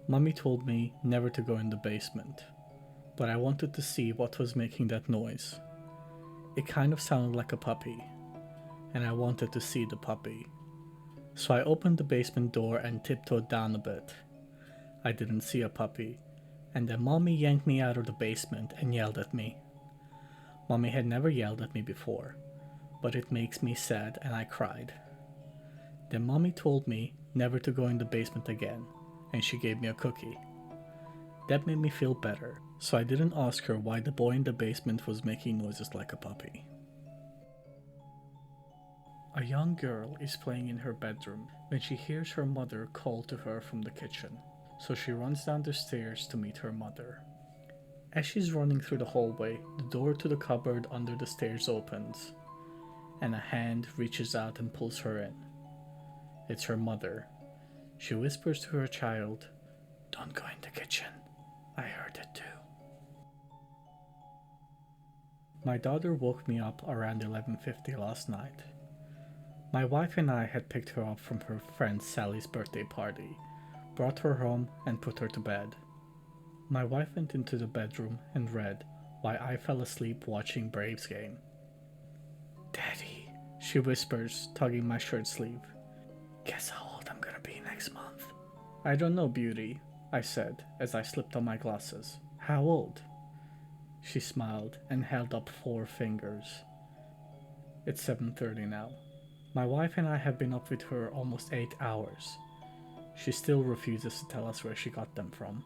Mommy told me never to go in the basement, but I wanted to see what was making that noise. It kind of sounded like a puppy, and I wanted to see the puppy. So I opened the basement door and tiptoed down a bit. I didn't see a puppy, and then Mommy yanked me out of the basement and yelled at me. Mommy had never yelled at me before, but it makes me sad and I cried. Then Mommy told me never to go in the basement again, and she gave me a cookie. That made me feel better, so I didn't ask her why the boy in the basement was making noises like a puppy. A young girl is playing in her bedroom when she hears her mother call to her from the kitchen, so she runs down the stairs to meet her mother. As she's running through the hallway, the door to the cupboard under the stairs opens, and a hand reaches out and pulls her in. It's her mother. She whispers to her child, "Don't go in the kitchen. I heard it too." My daughter woke me up around 11:50 last night. My wife and I had picked her up from her friend Sally's birthday party, brought her home, and put her to bed. My wife went into the bedroom and read while I fell asleep watching Braves game. "Daddy," she whispers, tugging my shirt sleeve. "Guess how old I'm gonna be next month?" "I don't know, beauty," I said as I slipped on my glasses. "How old?" She smiled and held up 4 fingers. "It's 7:30 now." My wife and I have been up with her almost 8 hours. She still refuses to tell us where she got them from.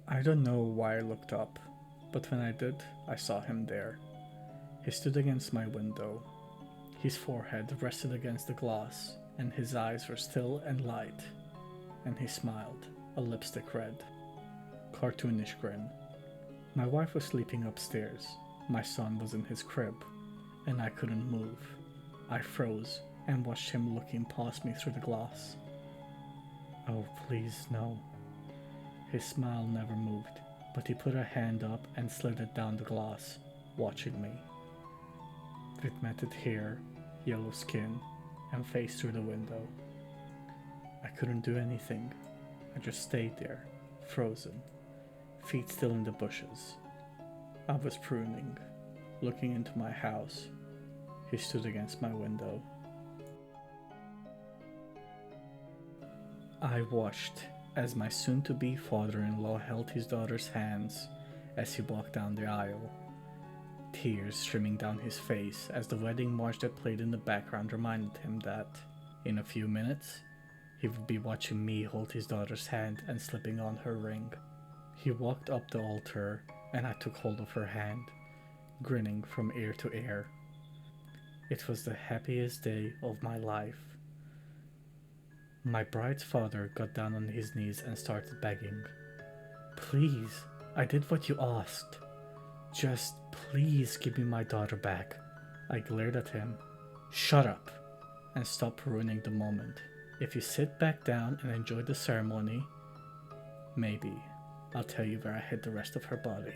I don't know why I looked up, but when I did, I saw him there. He stood against my window. His forehead rested against the glass, and his eyes were still and light. And he smiled, a lipstick red. Cartoonish grin. My wife was sleeping upstairs. My son was in his crib, and I couldn't move. I froze and watched him looking past me through the glass. "Oh, please, no." His smile never moved, but he put a hand up and slid it down the glass, watching me. With matted hair, yellow skin, and face through the window. I couldn't do anything. I just stayed there, frozen, feet still in the bushes. I was pruning, looking into my house. He stood against my window. I watched as my soon-to-be father-in-law held his daughter's hands as he walked down the aisle. Tears streaming down his face as the wedding march that played in the background reminded him that, in a few minutes, he would be watching me hold his daughter's hand and slipping on her ring. He walked up the altar, and I took hold of her hand, grinning from ear to ear. It was the happiest day of my life. My bride's father got down on his knees and started begging. "Please, I did what you asked. Just please give me my daughter back." I glared at him. "Shut up and stop ruining the moment. If you sit back down and enjoy the ceremony, maybe I'll tell you where I hid the rest of her body."